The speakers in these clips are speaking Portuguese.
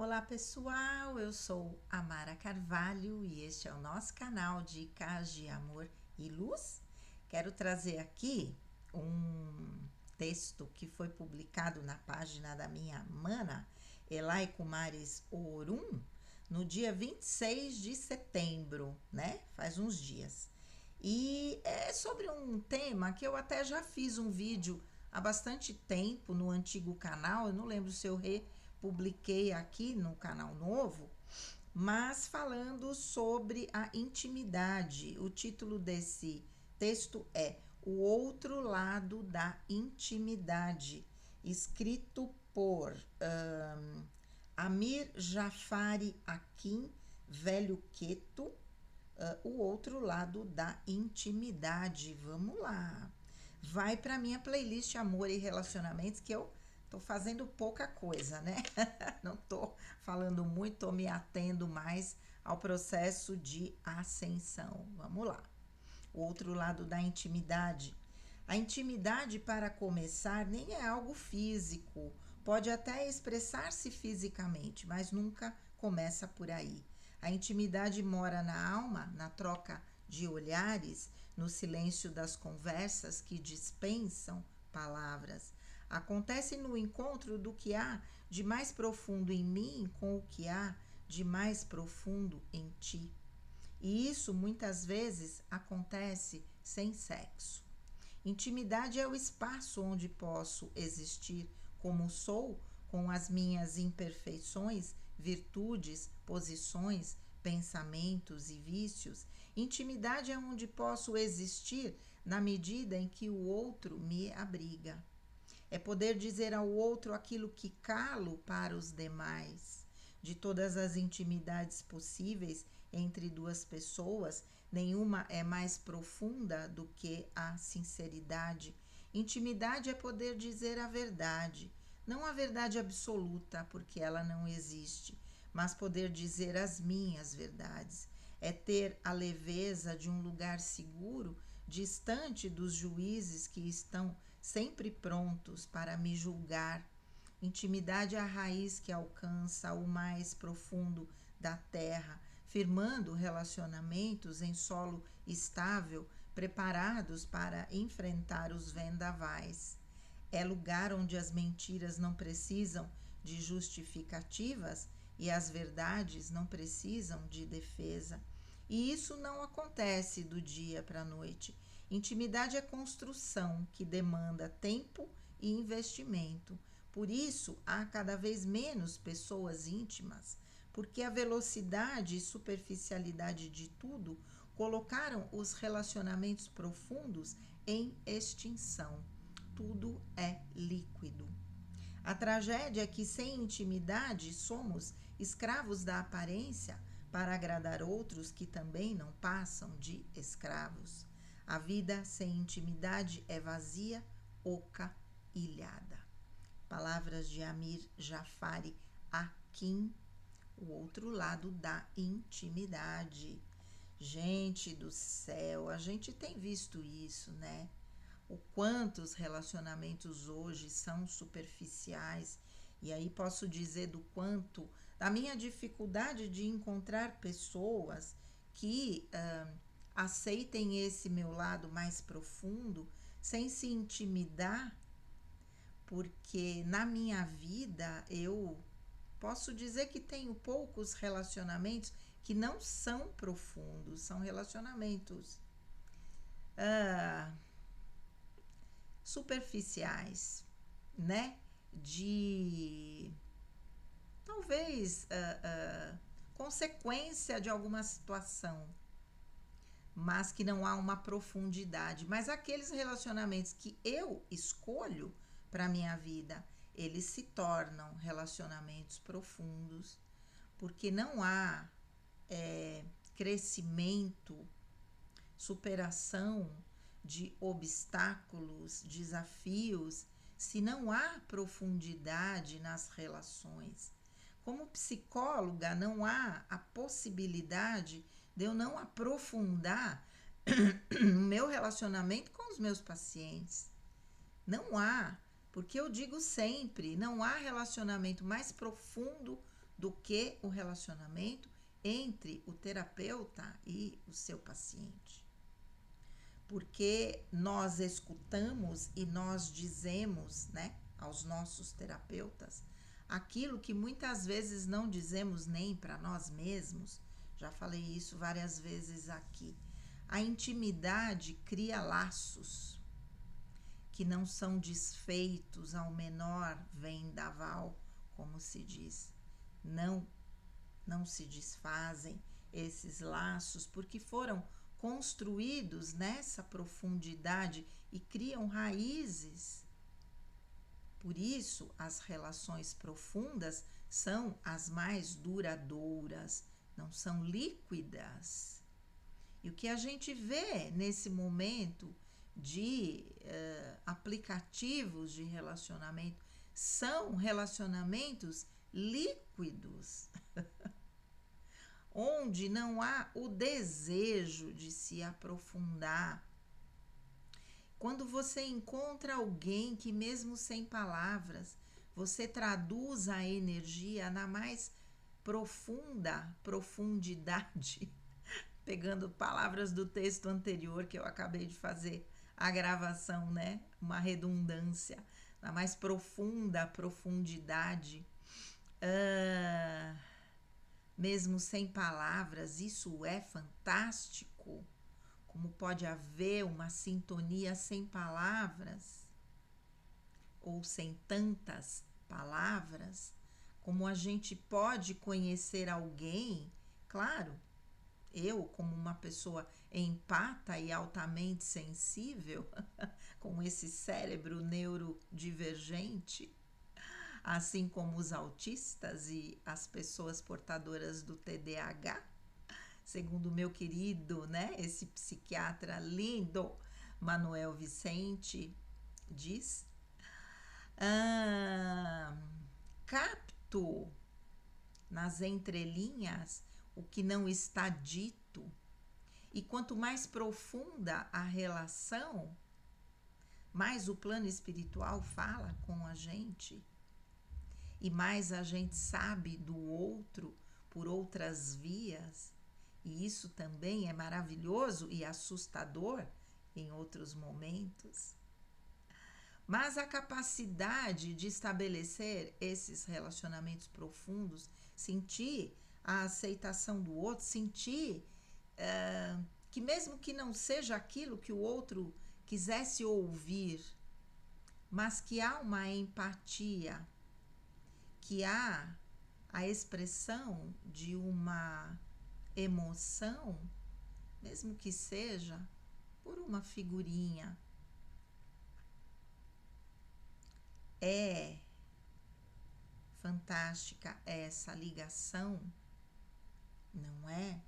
Olá pessoal, eu sou Amara Carvalho e este é o nosso canal Dicas de Amor e Luz. Quero trazer aqui um texto que foi publicado na página da minha mana, Elai Kumaris Orum, no dia 26 de setembro, né? Faz uns dias. E é sobre um tema que eu até já fiz um vídeo há bastante tempo no antigo canal, eu não lembro se eu republiquei aqui no canal novo, mas falando sobre a intimidade. O título desse texto é O Outro Lado da Intimidade, escrito por Amir Jafari Hakim, Velho Queto, o outro lado da intimidade. Vamos lá. Vai para minha playlist Amor e Relacionamentos, que eu tô fazendo pouca coisa, né? Não tô falando muito, tô me atendo mais ao processo de ascensão. Vamos lá. O outro lado da intimidade. A intimidade, para começar, nem é algo físico. Pode até expressar-se fisicamente, mas nunca começa por aí. A intimidade mora na alma, na troca de olhares, no silêncio das conversas que dispensam palavras. Acontece no encontro do que há de mais profundo em mim com o que há de mais profundo em ti. E isso muitas vezes acontece sem sexo. Intimidade é o espaço onde posso existir como sou, com as minhas imperfeições, virtudes, posições, pensamentos e vícios. Intimidade é onde posso existir na medida em que o outro me abriga. É poder dizer ao outro aquilo que calo para os demais. De todas as intimidades possíveis entre duas pessoas, nenhuma é mais profunda do que a sinceridade. Intimidade é poder dizer a verdade, não a verdade absoluta, porque ela não existe, mas poder dizer as minhas verdades. É ter a leveza de um lugar seguro, distante dos juízes que estão sempre prontos para me julgar. Intimidade é a raiz que alcança o mais profundo da terra, firmando relacionamentos em solo estável, preparados para enfrentar os vendavais. É lugar onde as mentiras não precisam de justificativas e as verdades não precisam de defesa. E isso não acontece do dia para a noite. Intimidade é construção que demanda tempo e investimento. Por isso, há cada vez menos pessoas íntimas, porque a velocidade e superficialidade de tudo colocaram os relacionamentos profundos em extinção. Tudo é líquido. A tragédia é que, sem intimidade, somos escravos da aparência para agradar outros que também não passam de escravos. A vida sem intimidade é vazia, oca, ilhada. Palavras de Amir Jafari Hakim, o outro lado da intimidade. Gente do céu, a gente tem visto isso, né? O quanto os relacionamentos hoje são superficiais. E aí posso dizer do quanto, da minha dificuldade de encontrar pessoas que aceitem esse meu lado mais profundo, sem se intimidar, porque na minha vida eu posso dizer que tenho poucos relacionamentos que não são profundos, são relacionamentos superficiais, né? De talvez consequência de alguma situação, mas que não há uma profundidade. Mas aqueles relacionamentos que eu escolho para minha vida, eles se tornam relacionamentos profundos, porque não há crescimento, superação de obstáculos, desafios, se não há profundidade nas relações. Como psicóloga, não há a possibilidade de eu não aprofundar o meu relacionamento com os meus pacientes. Não há, porque eu digo sempre, não há relacionamento mais profundo do que o relacionamento entre o terapeuta e o seu paciente. Porque nós escutamos e nós dizemos, né, aos nossos terapeutas aquilo que muitas vezes não dizemos nem para nós mesmos. Já falei isso várias vezes aqui. A intimidade cria laços que não são desfeitos ao menor vendaval, como se diz. Não se desfazem esses laços porque foram construídos nessa profundidade e criam raízes. Por isso, as relações profundas são as mais duradouras, não são líquidas. E o que a gente vê nesse momento de aplicativos de relacionamento são relacionamentos líquidos, onde não há o desejo de se aprofundar. Quando você encontra alguém que, mesmo sem palavras, você traduz a energia na mais profunda profundidade, pegando palavras do texto anterior que eu acabei de fazer a gravação, né? Uma redundância, na mais profunda profundidade. Mesmo sem palavras, isso é fantástico. Como pode haver uma sintonia sem palavras, ou sem tantas palavras, como a gente pode conhecer alguém, claro, eu como uma pessoa empata e altamente sensível, com esse cérebro neurodivergente, assim como os autistas e as pessoas portadoras do TDAH, segundo o meu querido, né, esse psiquiatra lindo, Manuel Vicente, diz, capto nas entrelinhas o que não está dito, e quanto mais profunda a relação, mais o plano espiritual fala com a gente, e mais a gente sabe do outro por outras vias. E isso também é maravilhoso e assustador em outros momentos. Mas a capacidade de estabelecer esses relacionamentos profundos, sentir a aceitação do outro, sentir que mesmo que não seja aquilo que o outro quisesse ouvir, mas que há uma empatia, que há a expressão de uma emoção, mesmo que seja por uma figurinha. É fantástica essa ligação, não é?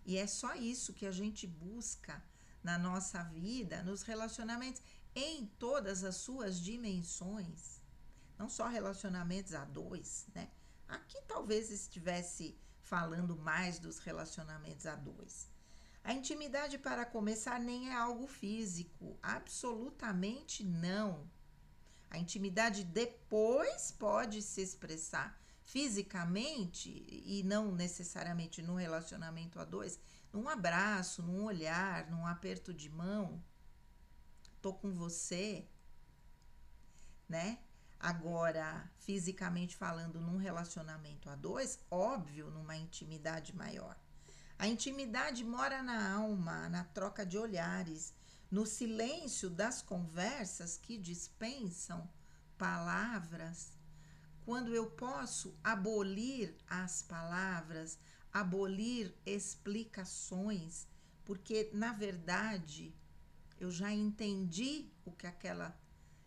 E é só isso que a gente busca na nossa vida, nos relacionamentos, em todas as suas dimensões. Não só relacionamentos a dois, né? Aqui talvez estivesse falando mais dos relacionamentos a dois. A intimidade, para começar, nem é algo físico, absolutamente não. A intimidade depois pode se expressar fisicamente e não necessariamente no relacionamento a dois, num abraço, num olhar, num aperto de mão. Tô com você, né? Agora, fisicamente falando, num relacionamento a dois, óbvio, numa intimidade maior. A intimidade mora na alma, na troca de olhares, no silêncio das conversas que dispensam palavras. Quando eu posso abolir as palavras, abolir explicações, porque na verdade eu já entendi o que aquela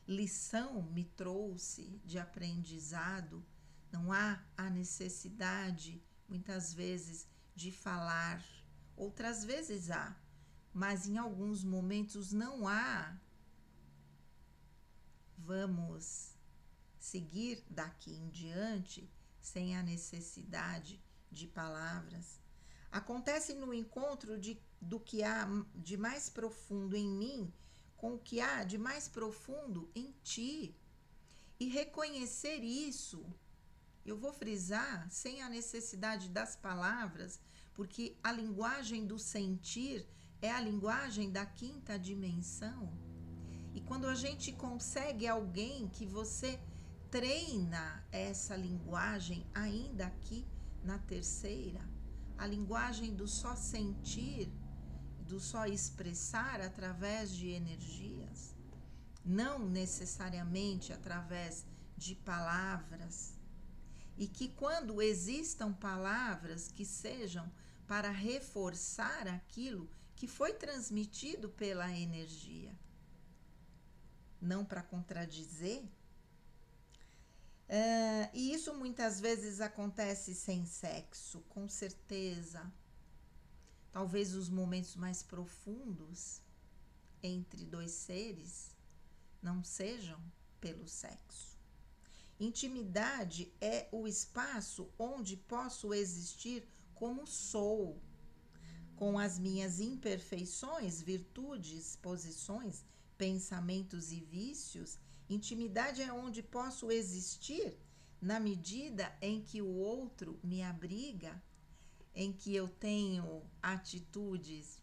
lição me trouxe de aprendizado. Não há a necessidade, muitas vezes, de falar. Outras vezes há, mas em alguns momentos não há. Vamos seguir daqui em diante sem a necessidade de palavras. Acontece no encontro do que há de mais profundo em mim com o que há de mais profundo em ti. E reconhecer isso Eu vou frisar sem a necessidade das palavras, porque a linguagem do sentir é a linguagem da quinta dimensão. E quando a gente consegue alguém que você treina essa linguagem ainda aqui na terceira, a linguagem do só sentir, do só expressar através de energias, não necessariamente através de palavras, e que quando existam palavras que sejam para reforçar aquilo que foi transmitido pela energia, não para contradizer. E isso muitas vezes acontece sem sexo, com certeza. Talvez os momentos mais profundos entre dois seres não sejam pelo sexo. Intimidade é o espaço onde posso existir como sou, com as minhas imperfeições, virtudes, posições, pensamentos e vícios. Intimidade é onde posso existir na medida em que o outro me abriga, em que eu tenho atitudes,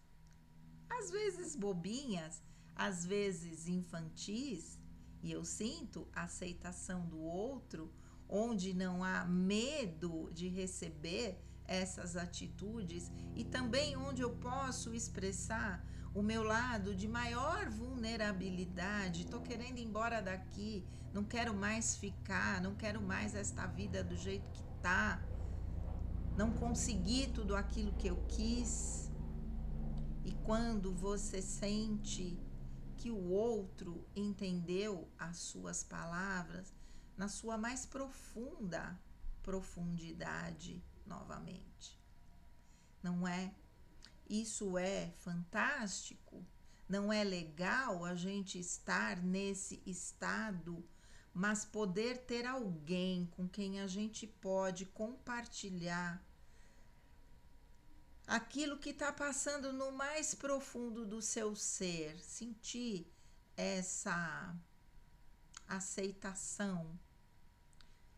às vezes bobinhas, às vezes infantis, e eu sinto a aceitação do outro, onde não há medo de receber essas atitudes, e também onde eu posso expressar o meu lado de maior vulnerabilidade. Estou querendo ir embora daqui, não quero mais ficar, não quero mais esta vida do jeito que tá, não consegui tudo aquilo que eu quis. E quando você sente que o outro entendeu as suas palavras na sua mais profunda profundidade, novamente, não é? Isso é fantástico. Não é legal a gente estar nesse estado, mas poder ter alguém com quem a gente pode compartilhar aquilo que está passando no mais profundo do seu ser, sentir essa aceitação,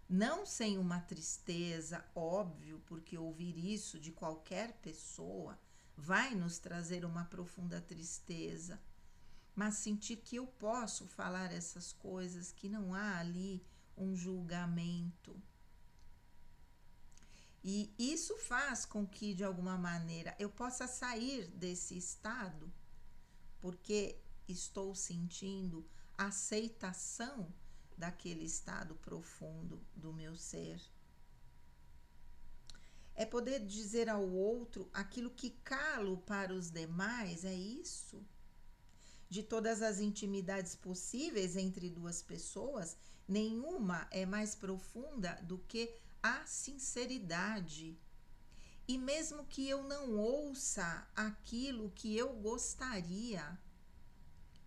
não sem uma tristeza, óbvio, porque ouvir isso de qualquer pessoa vai nos trazer uma profunda tristeza, mas sentir que eu posso falar essas coisas, que não há ali um julgamento. E isso faz com que, de alguma maneira, eu possa sair desse estado, porque estou sentindo aceitação daquele estado profundo do meu ser. É poder dizer ao outro aquilo que calo para os demais, é isso? De todas as intimidades possíveis entre duas pessoas, nenhuma é mais profunda do que a sinceridade. E mesmo que eu não ouça aquilo que eu gostaria,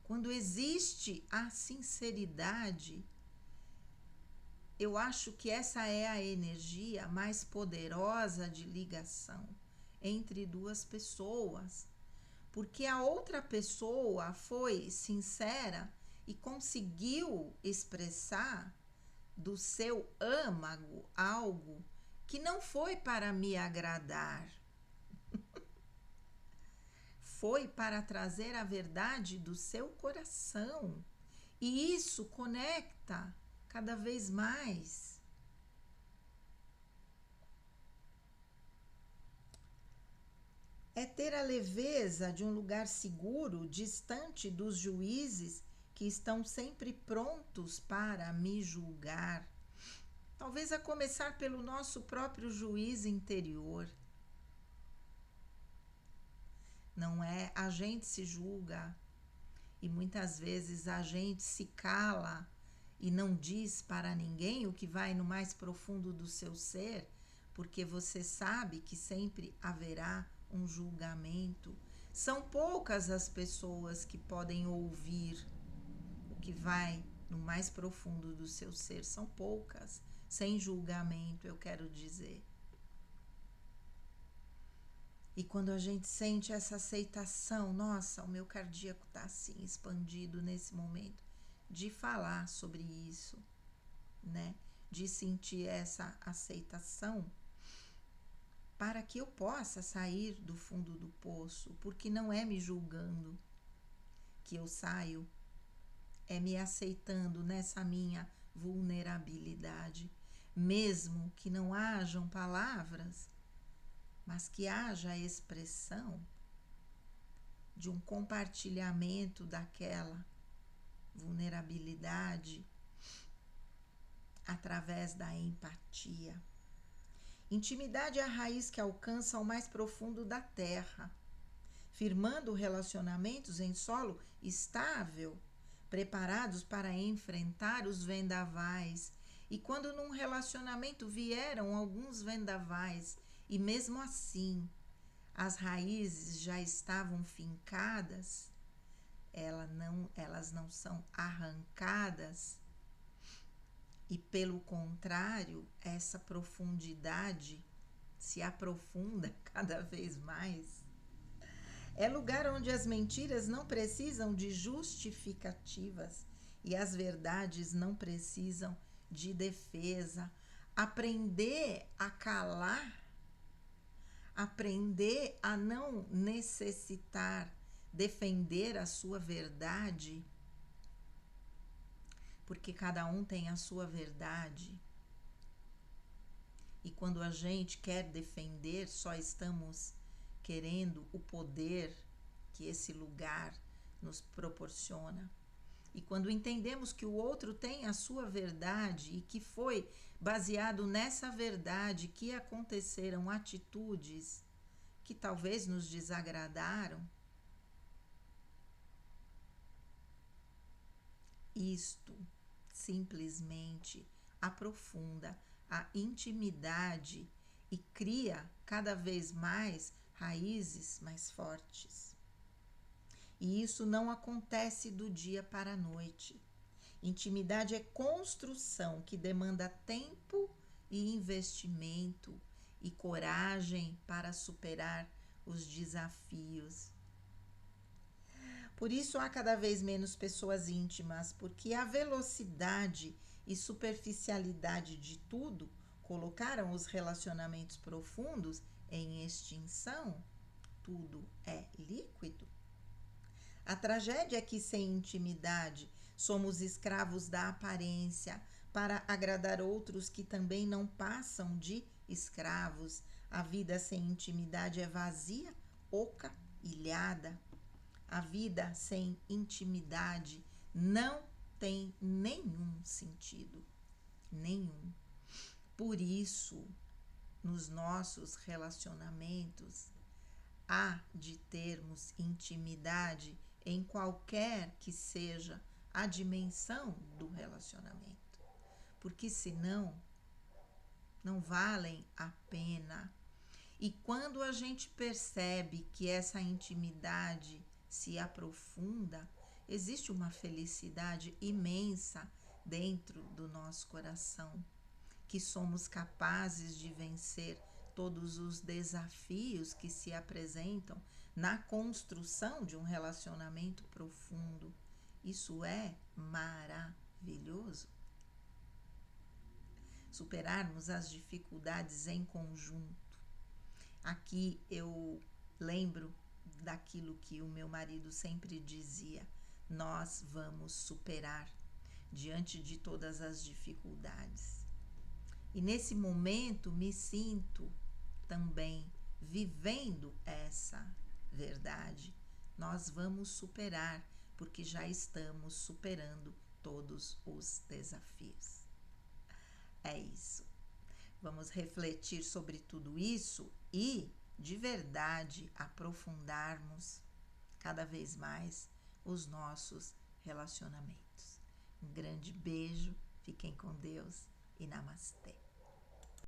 quando existe a sinceridade, eu acho que essa é a energia mais poderosa de ligação entre duas pessoas, porque a outra pessoa foi sincera e conseguiu expressar do seu âmago algo que não foi para me agradar, foi para trazer a verdade do seu coração. E isso conecta cada vez mais. É ter a leveza de um lugar seguro, distante dos juízes que estão sempre prontos para me julgar. Talvez a começar pelo nosso próprio juiz interior. Não é? A gente se julga e muitas vezes a gente se cala e não diz para ninguém o que vai no mais profundo do seu ser, porque você sabe que sempre haverá um julgamento. São poucas as pessoas que podem ouvir o que vai no mais profundo do seu ser, são poucas, sem julgamento, eu quero dizer. E quando a gente sente essa aceitação, nossa, o meu cardíaco está assim expandido nesse momento de falar sobre isso, né? de sentir essa aceitação para que eu possa sair do fundo do poço, porque não é me julgando que eu saio, é me aceitando nessa minha vulnerabilidade, mesmo que não hajam palavras, mas que haja a expressão de um compartilhamento daquela vulnerabilidade através da empatia. Intimidade é a raiz que alcança o mais profundo da terra, firmando relacionamentos em solo estável, preparados para enfrentar os vendavais. E quando num relacionamento vieram alguns vendavais, e mesmo assim as raízes já estavam fincadas, elas não são arrancadas, e pelo contrário, essa profundidade se aprofunda cada vez mais. É lugar onde as mentiras não precisam de justificativas e as verdades não precisam de defesa. Aprender a calar, aprender a não necessitar defender a sua verdade, porque cada um tem a sua verdade. E quando a gente quer defender, só estamos querendo o poder que esse lugar nos proporciona. E quando entendemos que o outro tem a sua verdade e que foi baseado nessa verdade que aconteceram atitudes que talvez nos desagradaram, isto simplesmente aprofunda a intimidade e cria cada vez mais raízes mais fortes. E isso não acontece do dia para a noite. Intimidade é construção que demanda tempo e investimento e coragem para superar os desafios. Por isso há cada vez menos pessoas íntimas, porque a velocidade e superficialidade de tudo colocaram os relacionamentos profundos em extinção. Tudo é líquido. A tragédia é que sem intimidade somos escravos da aparência para agradar outros que também não passam de escravos. A vida sem intimidade é vazia, oca, ilhada. A vida sem intimidade não tem nenhum sentido, nenhum. Por isso, nos nossos relacionamentos, há de termos intimidade em qualquer que seja a dimensão do relacionamento, porque senão não valem a pena. E quando a gente percebe que essa intimidade se aprofunda, existe uma felicidade imensa dentro do nosso coração, que somos capazes de vencer todos os desafios que se apresentam na construção de um relacionamento profundo. Isso é maravilhoso. Superarmos as dificuldades em conjunto. Aqui eu lembro daquilo que o meu marido sempre dizia: nós vamos superar diante de todas as dificuldades. E nesse momento me sinto também vivendo essa verdade. Nós vamos superar, porque já estamos superando todos os desafios. É isso. Vamos refletir sobre tudo isso e, de verdade, aprofundarmos cada vez mais os nossos relacionamentos. Um grande beijo, fiquem com Deus e namastê.